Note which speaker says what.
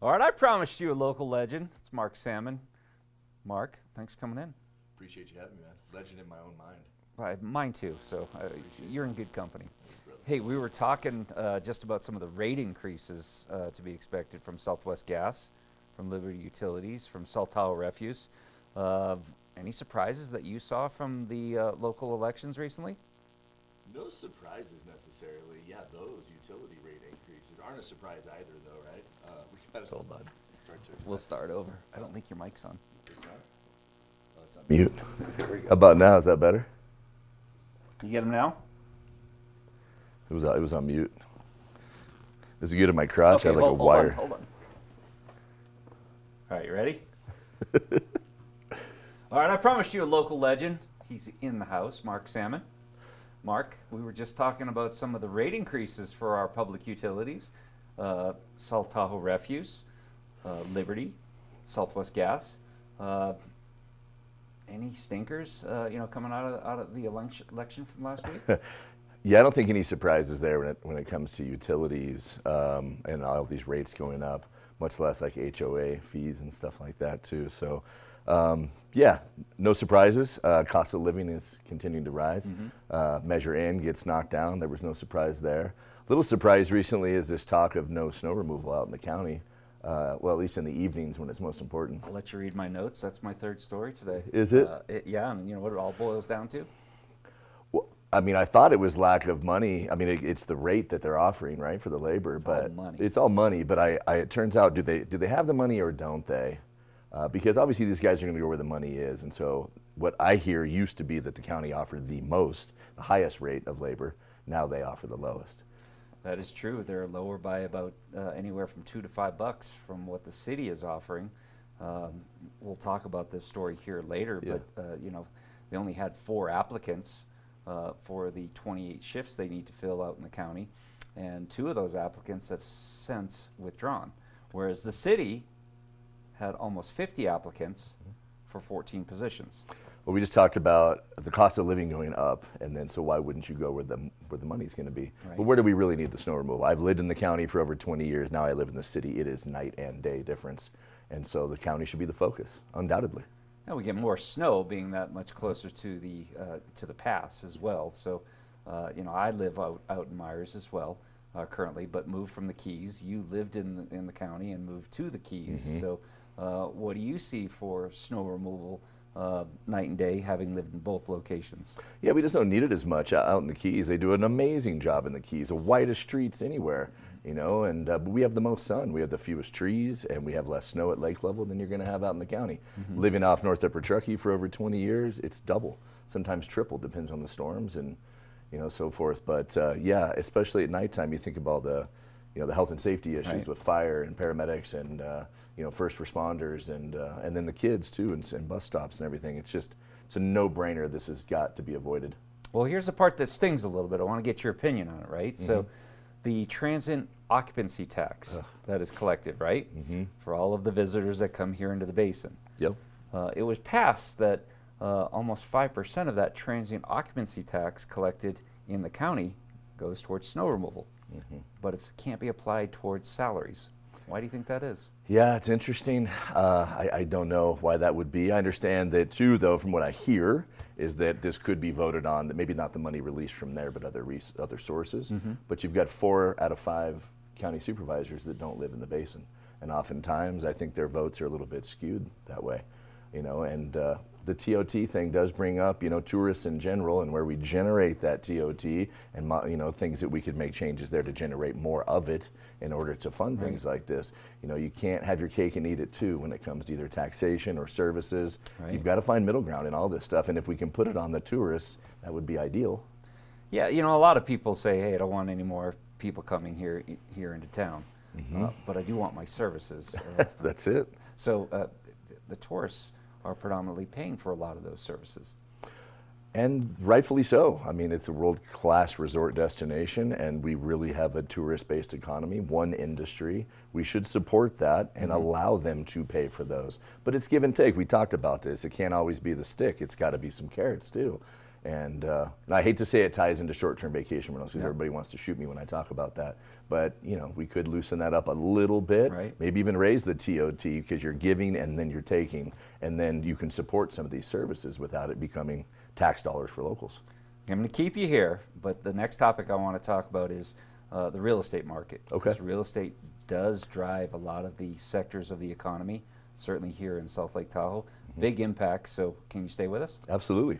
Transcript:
Speaker 1: All right, I promised you a local legend. It's Mark Salmon. Mark, thanks for coming in.
Speaker 2: Appreciate you having me, man. Legend in my own mind.
Speaker 1: Mine too, so you're in good company. Hey, we were talking just about some of the rate increases to be expected from Southwest Gas, from Liberty Utilities, from Sierra-at-Tahoe Refuse. Any surprises that you saw from the local elections recently?
Speaker 2: No surprises necessarily. Yeah, those utility rate increases aren't a surprise either, though, right? We gotta
Speaker 1: Hold on.
Speaker 2: start to
Speaker 1: We'll start over. I don't think your mic's on.
Speaker 2: It's not? Oh, it's on mute. How about now? Is that better?
Speaker 1: You get them now?
Speaker 2: It was on mute. Is it good in my crotch? I have like a wire.
Speaker 1: Hold on. All right, you ready? All right, I promised you a local legend. He's in the house, Mark Salmon. Mark, we were just talking about some of the rate increases for our public utilities. Sierra-at-Tahoe Refuse, Liberty, Southwest Gas. Any stinkers, coming out of the election from last week?
Speaker 2: Yeah, I don't think any surprises there when it comes to utilities and all of these rates going up, much less like HOA fees and stuff like that too. So, yeah, no surprises. Cost of living is continuing to rise. Measure N gets knocked down. There was no surprise there. Little surprise recently is this talk of no snow removal out in the county. Well, at least in the evenings when it's most important.
Speaker 1: I'll let you read my notes. That's my third story today.
Speaker 2: Is it?
Speaker 1: Yeah, and you know what it all boils down to?
Speaker 2: Well, I mean, I thought it was lack of money. I mean, it's the rate that they're offering, right, for the labor.
Speaker 1: It's
Speaker 2: but
Speaker 1: all money.
Speaker 2: It's all money. But it turns out, do they have the money or don't they? Because obviously these guys are going to go where the money is. And so what I hear used to be that the county offered the highest rate of labor. Now they offer the lowest.
Speaker 1: That is true. They're lower by about anywhere from $2 to $5 from what the city is offering. We'll talk about this story here later,
Speaker 2: Yeah.
Speaker 1: but they only had 4 applicants for the 28 shifts they need to fill out in the county, and 2 of those applicants have since withdrawn, whereas the city had almost 50 applicants for 14 positions.
Speaker 2: Well, we just talked about the cost of living going up, and then so why wouldn't you go where the money's going to be?
Speaker 1: Right.
Speaker 2: But where do we really need the snow removal? I've lived in the county for over 20 years. Now I live in the city. It is night and day difference, and so the county should be the focus, undoubtedly.
Speaker 1: And we get more snow being that much closer to the pass as well. So, I live out in Myers as well currently, but moved from the Keys. You lived in the county and moved to the Keys. So, what do you see for snow removal night and day, having lived in both locations?
Speaker 2: Yeah, we just don't need it as much out in the Keys. They do an amazing job in the Keys, the whitest streets anywhere, and but we have the most sun. We have the fewest trees, and we have less snow at lake level than you're going to have out in the county. Living off North Upper Truckee for over 20 years, it's double, sometimes triple, depends on the storms and so forth. But yeah, especially at nighttime, you think about the health and safety issues
Speaker 1: Right.
Speaker 2: with fire and paramedics and first responders and then the kids too and bus stops and everything. It's a no-brainer. This has got to be avoided.
Speaker 1: Well, here's the part that stings a little bit. I want to get your opinion on it, right? So the transient occupancy tax that is collected, right, for all of the visitors that come here into the basin.
Speaker 2: Yep.
Speaker 1: It was passed that almost 5% of that transient occupancy tax collected in the county goes towards snow removal, but it can't be applied towards salaries. Why do you think that is?
Speaker 2: Yeah, it's interesting. I don't know why that would be. I understand that too, though, from what I hear, is that this could be voted on, that maybe not the money released from there, but other sources. But you've got 4 out of 5 county supervisors that don't live in the basin. And oftentimes, I think their votes are a little bit skewed that way. And the TOT thing does bring up, tourists in general and where we generate that TOT and, things that we could make changes there to generate more of it in order to fund things like this. You can't have your cake and eat it too when it comes to either taxation or services.
Speaker 1: Right.
Speaker 2: You've got to find middle ground in all this stuff. And if we can put it on the tourists, that would be ideal.
Speaker 1: Yeah, a lot of people say, hey, I don't want any more people coming here into town, but I do want my services.
Speaker 2: That's it.
Speaker 1: So the tourists are predominantly paying for a lot of those services.
Speaker 2: And rightfully so. I mean, it's a world-class resort destination, and we really have a tourist-based economy, one industry. We should support that and allow them to pay for those. But it's give and take. We talked about this. It can't always be the stick. It's got to be some carrots, too. And I hate to say it ties into short-term vacation rentals because
Speaker 1: Yeah.
Speaker 2: everybody wants to shoot me when I talk about that. But you know, we could loosen that up a little bit,
Speaker 1: Right.
Speaker 2: maybe even raise the TOT because you're giving and then you're taking, and then you can support some of these services without it becoming tax dollars for locals.
Speaker 1: I'm going to keep you here, but the next topic I want to talk about is the real estate market.
Speaker 2: Okay.
Speaker 1: Because real estate does drive a lot of the sectors of the economy, certainly here in South Lake Tahoe. Big impact, so can you stay with us?
Speaker 2: Absolutely.